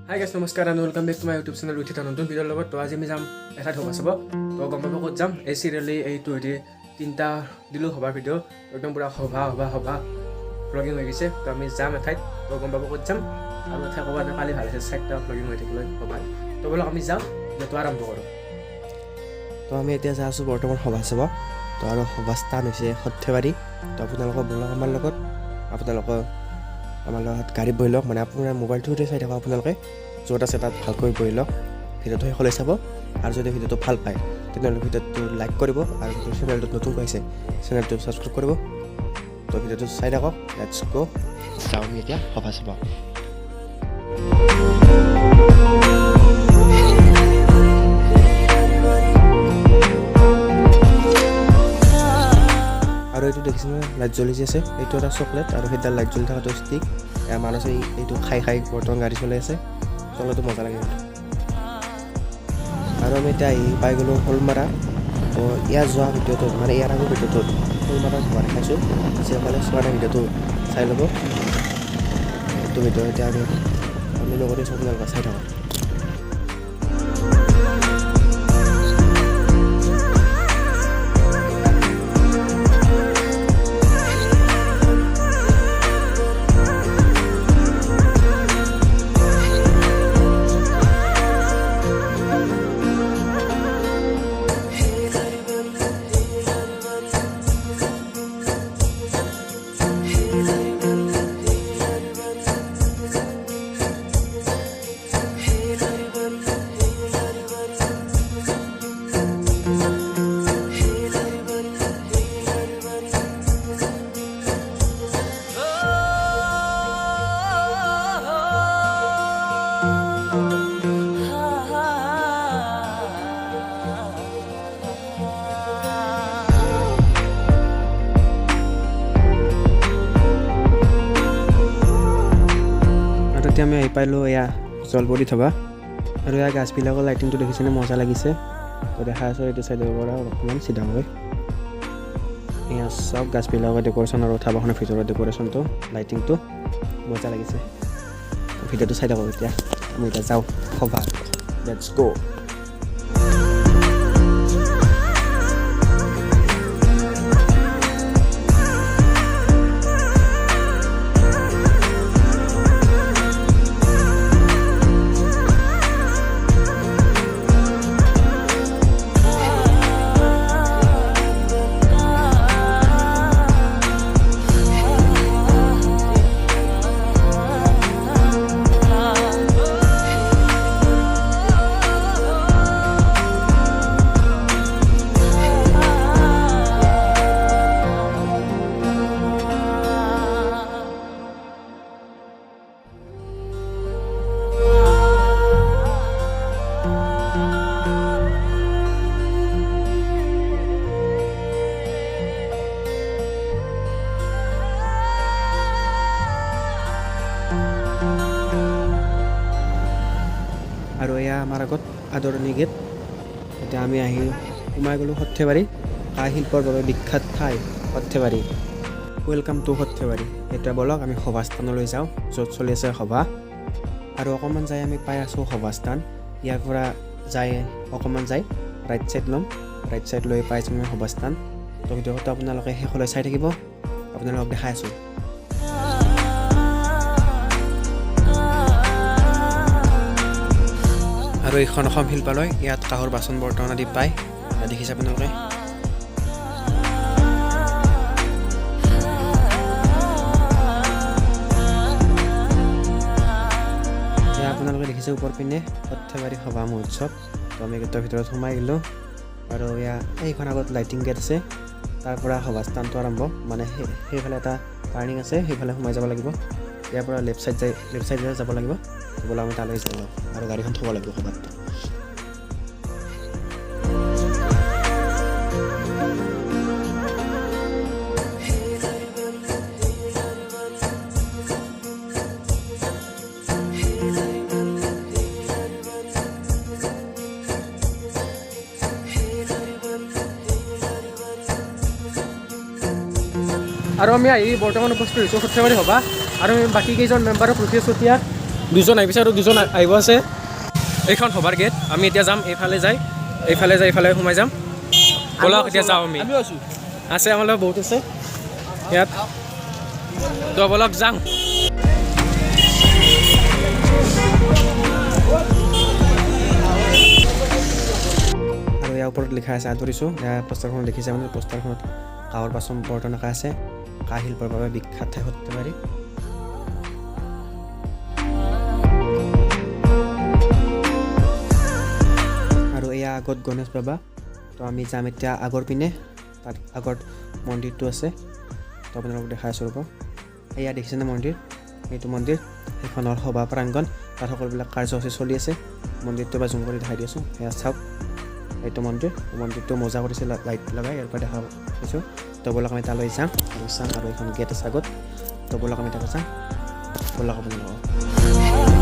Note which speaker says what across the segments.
Speaker 1: হাই guys নমস্কাৰ আৰু welcome back to my YouTube channel with এটা নতুন ভিডিঅ'ৰ লগত। তো আজি আমি যাম এঠাইত সভা চাব। তো গম পাব ক'ত যাম, এই চিৰিয়েলি এইটো হেৰি 3টা দিলোঁ সভা ভিডিঅ' একদম পূৰা সভা ভ্লগিং হৈ গৈছে। তো আমি যাম এঠাইত, তো গম পাব ক'ত যাম। আৰু এঠাই ক'ৰবাত কালি ভাল হৈছে 4টা ভ্লগিং হৈ থাকিলে সভাত। তো ব'লক আমি যাওঁ, নেটো আৰম্ভ কৰোঁ।
Speaker 2: তো আমি এতিয়া যাই আছোঁ বৰ্তমান সভা চাব। তো আৰু সভা স্থান হৈছে সৰ্থেবাৰী। তো আপোনালোকৰ বলক আমাৰ লগত, আপোনালোকৰ আমাৰ লগত গাড়ীত বহি লওক, মানে আপোনাৰ মোবাইলটোতে চাই থাকক। আপোনালোকে য'ত আছে তাত ভালকৈ বহি লওক, ভিডিঅ'টো শেষলৈ চাব। আৰু যদি ভিডিঅ'টো ভাল পায় তেনেহ'লে ভিডিঅ'টো লাইক কৰিব, আৰু যদি চেনেলটোত নতুনকৈ আহিছে চেনেলটো ছাবস্ক্ৰাইব কৰিব। তো ভিডিঅ'টো চাই থাকক, লেটছ গো। যাওঁ আমি এতিয়া সভা চাব। আৰু এইটো দেখিছেনে লাইট জ্বলি যি আছে, এইটো এটা চকলেট, আৰু সেইডাল লাইট জ্বলি থকাটো ষ্টিক। মানুহে এইটো খাই বৰ্তমান গাড়ী চলাই আছে, চলাটো মজা লাগে কিন্তু। আৰু আমি এতিয়া আহি পাই গ'লোঁ শ'লমাৰা। তো ইয়াৰ যোৱা ভিডিঅ'টোত, মানে ইয়াৰ আগৰ ভিডিঅ'টোত শ'লমাৰা ঘৰ দেখাইছোঁ। যিসকলে চোৱা নাই ভিডিঅ'টো চাই ল'ব। এইটো ভিডিঅ' এতিয়া আমি লগতে চব আপোনালোকে চাই থাকক। এতিয়া আমি আহি পাইলোঁ এয়া জলপৰি থবা। আৰু এয়া গাছবিলাকৰ লাইটিংটো দেখিছেনে, মজা লাগিছে। তো দেখা আছোঁ এইটো চাইডৰ পৰা অকণমান চিধা হৈ এয়া চব গাছবিলাকৰ ডেক'ৰেশ্যন, আৰু ধাবাখনৰ ভিতৰৰ ডেক'ৰেশ্যনটো লাইটিংটো মজা লাগিছে। ভিডিঅ'টো চাই থাকক। এতিয়া আমি এতিয়া যাওঁ সভা, লেটছ গো। আৰু এয়া আমাৰ আগত আদৰণি গেট। এতিয়া আমি আহি সোমাই গ'লোঁ সৰ্থেবাৰী, কাঁহ শিল্পৰ বাবে বিখ্যাত ঠাই সৰ্থেবাৰী। ৱেলকাম টু সৰ্থেবাৰী। এতিয়া ব'লক আমি সভাস্থানলৈ যাওঁ, য'ত চলি আছে সভা। আৰু অকণমান যাই আমি পাই আছোঁ সভাস্থান। ইয়াৰ পৰা অকণমান যাই ৰাইট ছাইড ল'ম, ৰাইট ছাইড লৈ পাইছোঁ আমি সভাস্থান। তো ভিডিঅ'টো আপোনালোকে শেষলৈ চাই থাকিব, আপোনালোকক দেখাই আছোঁ। আৰু এইখন অসম শিল্পালয়, ইয়াত কাঁহৰ বাচন বৰ্তন আদি পায়, দেখিছে আপোনালোকে। এতিয়া আপোনালোকে দেখিছে ওপৰ পিনে সৰ্থেবাৰী সভা মহোৎসৱ। তো আমি গেটৰ ভিতৰত সোমাই গ'লোঁ। আৰু এইখন আগত লাইটিং গেট আছে, তাৰ পৰা সভাস্থানটো আৰম্ভ। মানে সেইফালে এটা টাৰ্ণিং আছে, সেইফালে সোমাই যাব লাগিব। ইয়াৰ পৰা লেফ্ট চাইডে যাব লাগিব। বোলে আমি তালৈ যাওঁ আৰু গাড়ীখন থ'ব লাগিব সভাত।
Speaker 1: আৰু আমি আহি বৰ্তমান উপস্থিত হৈছোঁ সৰ্থেবাৰী সভা। আৰু বাকী কেইজন মেম্বাৰক ৰখি আছোঁ এতিয়া। দুজন আহিছে আৰু দুজন আহিব আছে এইখন সভাৰ গেট আমি এতিয়া যাম এইফালে যাই এইফালে সোমাই যাম ব'লক এতিয়া যাওঁ আমি আছে আমাৰ লগত বহুত আছে ইয়াত তো ব'লক যাওঁ
Speaker 2: আৰু ইয়াৰ ওপৰত লিখা আছে আদৰিছোঁ ইয়াৰ পোষ্টাৰখনত দেখিছে মানে পোষ্টাৰখনত কাঁহৰ বাচন বৰ্তন একা আছে কাঁহ শিল্পৰ বাবে বিখ্যাত ঠাই সৰ্থেবাৰী আৰু এয়া আগত গণেশ বাবা তো আমি যাম এতিয়া আগৰ পিনে তাত আগত মন্দিৰটো আছে তো আপোনালোকক দেখাই আছোঁ ৰ'ব এয়া দেখিছেনে মন্দিৰ এইটো মন্দিৰ সেইখনৰ সভা প্ৰাংগণ তাত সকলোবিলাক কাৰ্যসূচী চলি আছে মন্দিৰটো বা জুম কৰি দেখাই দি আছোঁ এয়া চাওক এইটো মন্দিৰটো মজা কৰিছে লাইট লগাই ইয়াৰ পৰা দেখা পাইছোঁ তো ব'লক আমি তালৈ যাম আৰু এইখন গেট আছে আগত তো ব'লক আমি তালৈ যাম ব'লক আপোনালোকক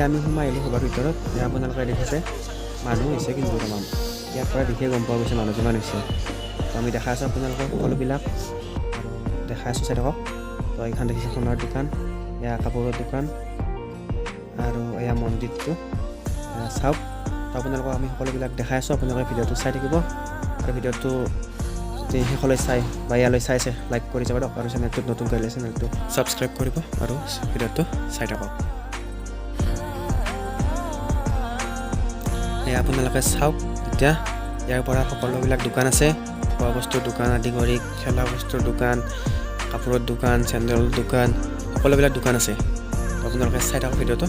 Speaker 2: আমি সোমাই আহিলোঁ সভাৰ ভিতৰত এয়া আপোনালোকে দেখিছে মানুহ হৈছে কিন্তু তামাম ইয়াৰ পৰা দেখিয়ে গম পোৱা গৈছে মানুহ যিমান হৈছে তো আমি দেখাই আছোঁ আপোনালোকৰ সকলোবিলাক আৰু দেখাই আছোঁ চাই থাকক তো এইখন দেখিছে সোণৰ দোকান এয়া কাপোৰৰ দোকান আৰু এয়া মন্দিৰটো চাওক তো আপোনালোকক আমি সকলোবিলাক দেখাই আছোঁ আপোনালোকে ভিডিঅ'টো চাই থাকিব আৰু ভিডিঅ'টো যদি শেষলৈ চাই বা ইয়ালৈ চাইছে লাইক কৰি যাব দিয়ক আৰু চেনেলটোত নতুনকৈ আহিলে চেনেলটো ছাবস্ক্ৰাইব কৰিব আৰু ভিডিঅ'টো চাই থাকক এয়া আপোনালোকে চাওক এতিয়া ইয়াৰ পৰা সকলোবিলাক দোকান আছে খোৱা বস্তুৰ দোকান আদি কৰি খেলা বস্তুৰ দোকান কাপোৰৰ দোকান চেণ্ডেলৰ দোকান সকলোবিলাক দোকান আছে আপোনালোকে চাই থাকক ভিডিঅ'টো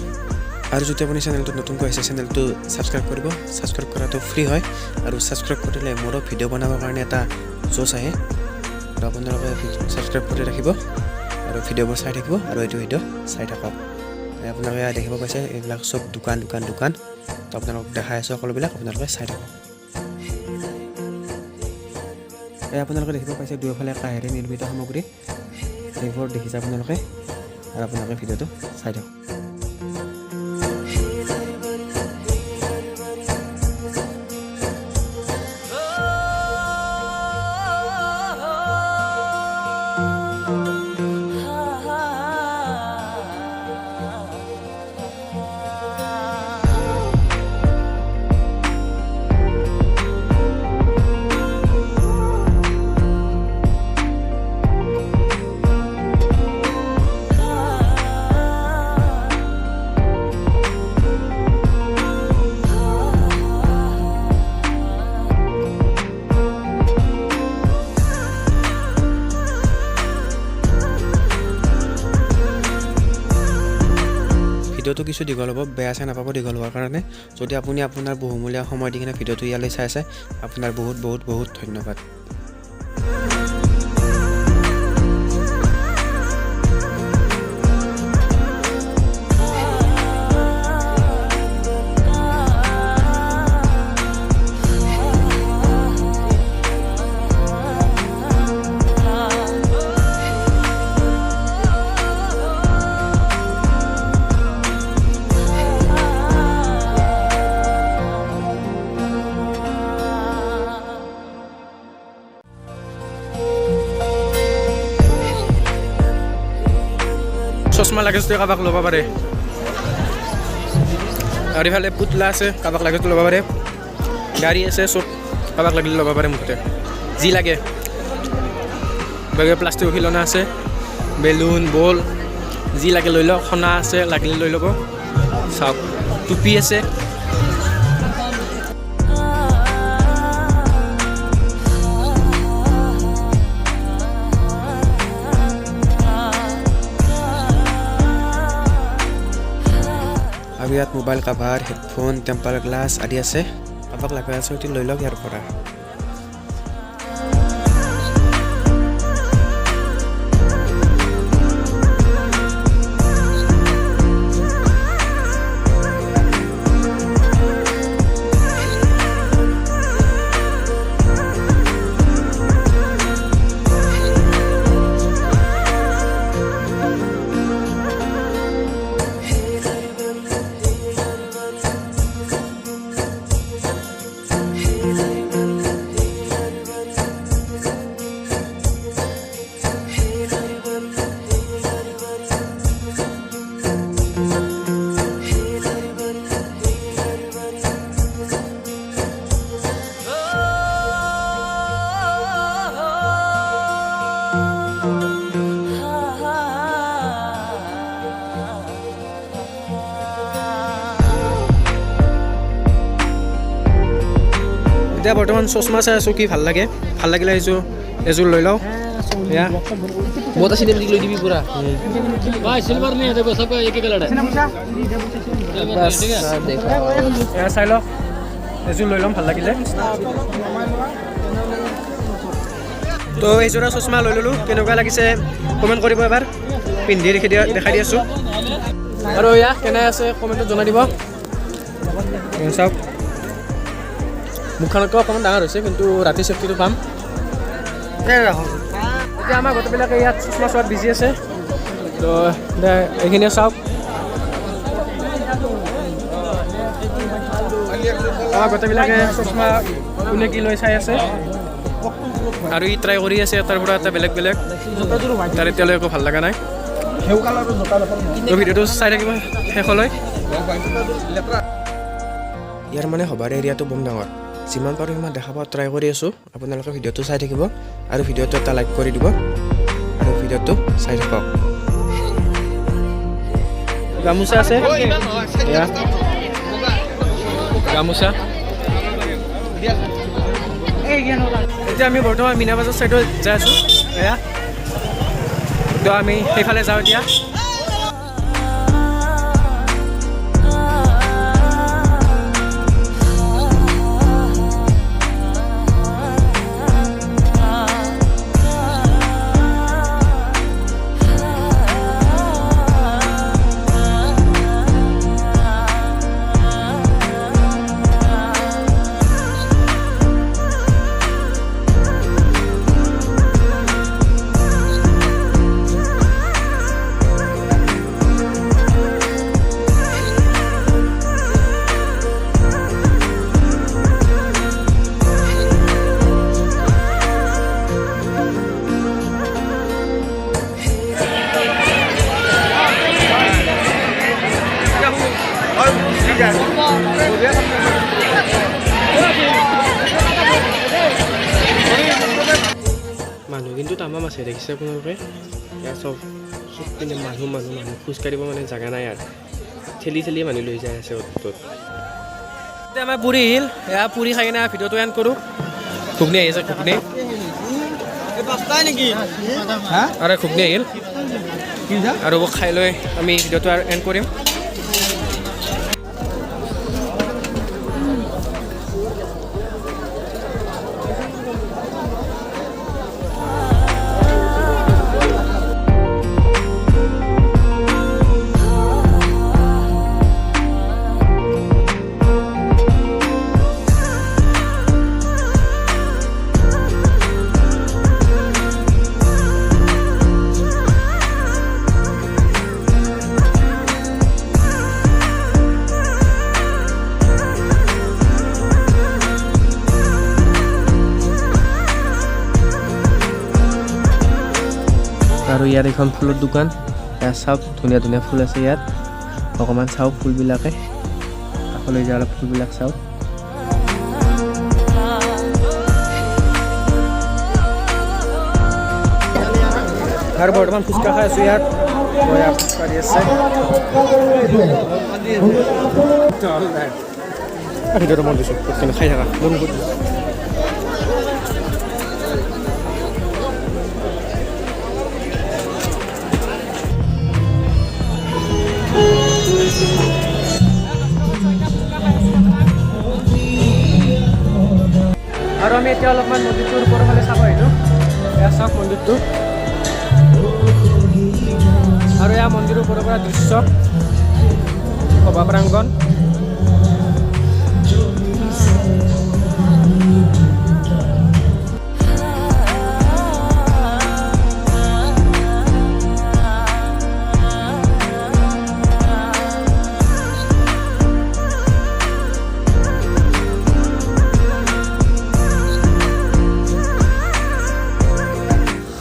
Speaker 2: আৰু যদি আপুনি চেনেলটো নতুনকৈ আহিছে চেনেলটো ছাবস্ক্ৰাইব কৰিব ছাবস্ক্ৰাইব কৰাটো ফ্ৰী হয় আৰু ছাবস্ক্ৰাইব কৰিলে মোৰো ভিডিঅ' বনাবৰ কাৰণে এটা জোচ আহে আৰু আপোনালোকে ছাবস্ক্ৰাইব কৰি ৰাখিব আৰু ভিডিঅ'বোৰ চাই থাকিব আৰু এইটো ভিডিঅ' চাই থাকক আপোনালোকে দেখিব পাইছে এইবিলাক চব দোকান তো আপোনালোকক দেখাই আছোঁ সকলোবিলাক আপোনালোকে চাই থাকক আপোনালোকে দেখিব পাইছে দুয়োফালে কাঁহেৰে নিৰ্মিত সামগ্ৰী সেইবোৰ দেখিছে আপোনালোকে আৰু আপোনালোকে ভিডিঅ'টো চাই থাকক ভিডিঅ'টো কিছু দীঘল হ'ব বেয়া চাই নাপাব দীঘল হোৱাৰ কাৰণে যদি আপুনি আপোনাৰ বহুমূলীয়া সময় দি কিনে ভিডিঅ'টো ইয়ালৈ চাই আছে আপোনাৰ বহুত বহুত বহুত ধন্যবাদ
Speaker 1: চশমা লাগে যদি কাৰোবাক ল'ব পাৰে আৰু ইফালে পুতলা আছে কাৰোবাক লাগে ল'ব পাৰে গাড়ী আছে চব কাৰোবাক লাগিলে ল'ব পাৰে মুঠতে যি লাগে বেগে প্লাষ্টিকৰ খিলনা আছে বেলুন বল যি লাগে লৈ লওক সোণা আছে লাগিলে লৈ ল'ব চাওক টুপি আছে
Speaker 2: ইয়াত mobile cover, headphone, temper glass আদি আছে। কাৰোবাক লগা আছে যদি লৈ লওক ইয়াৰ পৰা। এতিয়া বৰ্তমান চশমা চাই আছোঁ, কি ভাল লাগে, ভাল লাগিলে এযোৰ লৈ লওঁ। এয়া
Speaker 3: बहुत अच्छी निकली लो दीदी पूरा भाई सिल्वर नहीं है देखो सबका एक एक कलर है ठीक है देखो
Speaker 1: এয়া চাই লওক, এযোৰ লৈ ল'ম ভাল লাগিলে। তো এইযোৰা চশমা লৈ ল'লোঁ, কেনেকুৱা লাগিছে কমেণ্ট কৰিব এবাৰ, পিন্ধি দেখাই দি আছোঁ। আৰু এয়া কেনে আছে কমেণ্টত জনাই দিব। চাওক মুখখনতকৈ অকণমান ডাঙৰ হৈছে, কিন্তু ৰাতি চেফটিটো পাম। এতিয়া আমাৰ গোটেইবিলাকে ইয়াত চশমা চোৱাত বিজি আছে, তো এইখিনিয়ে চাওক। আমাৰ গোটেইবিলাকে চশমা কোনে কি লৈ চাই আছে, আৰু ই ট্ৰাই কৰি আছে এটাৰ পৰা এটা বেলেগ বেলেগ, তাৰ এতিয়ালৈ একো ভাল লগা নাই। তো ভিডিঅ'টো চাই থাকিব শেষলৈ।
Speaker 2: ইয়াৰ মানে সবাৰ এৰিয়াটো বম ডাঙৰ, যিমান পাৰোঁ সিমান দেখাব ট্ৰাই কৰি আছোঁ। আপোনালোকে ভিডিঅ'টো চাই থাকিব আৰু ভিডিঅ'টো এটা লাইক কৰি দিব আৰু ভিডিঅ'টো চাই থাকক।
Speaker 1: গামোচা আছে, গামোচা। এতিয়া আমি বৰ্তমান মীনা বজাৰ চাইডত যাই আছোঁ। এয়া তো আমি সেইফালে যাওঁ এতিয়া।
Speaker 2: মানুহ কিন্তু তামাম আছে, দেখিছে আপোনালোকে। ইয়াত চব পিনে মানুহ খোজকাঢ়িব মানে জেগা নাই আৰু ঠেলি মানুহ লৈ যাই আছে অ'ত।
Speaker 1: এতিয়া আমাৰ পুৰি আহিল, এয়া পুৰি খাই কিনে ভিডিঅ'টো এণ্ড কৰোঁ। ঘুগনি আহি আছে, ঘুগনি আৰু ঘুগনি আহিল, আৰু খাই লৈ আমি ভিডিঅ'টো আৰু এণ্ড কৰিম। আৰু ইয়াত এখন ফুলৰ দোকান, ইয়াত চাওক ধুনীয়া ধুনীয়া ফুল আছে। ইয়াত অকণমান চাওক ফুলবিলাকে, কাষলৈ যায় অলপ ফুলবিলাক চাওক। আৰু বৰ্তমান ফুচকা খাই আছোঁ ইয়াত, ফুচকা দি আছে। ভিডিঅ'টো মন দিছোঁ, খাই থাকা মন কৰি আমি এতিয়া অলপমান মন্দিৰটোৰ ওপৰৰ ফালে চাব আহিলোঁ এয়া চাওক মন্দিৰটো আৰু এয়া মন্দিৰৰ ওপৰৰ পৰা দৃশ্য সভা প্ৰাংগণ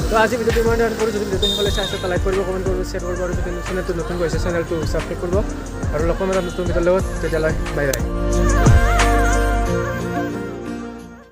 Speaker 1: তো আজি ভিডিঅ'টো ইমান কৰোঁ যদি ভিডিঅ'টো সকলোৱে চাই আছে লাইক কৰিব কমেণ্ট কৰিব শ্বেয়াৰ কৰিব আৰু যদি চেনেলটো নতুন গৈছে চেনেলটো ছাবস্ক্ৰাইব কৰিব আৰু লগ পাম এটা নতুন ভিডিঅ'ৰ লগত তেতিয়ালৈ বাই বাই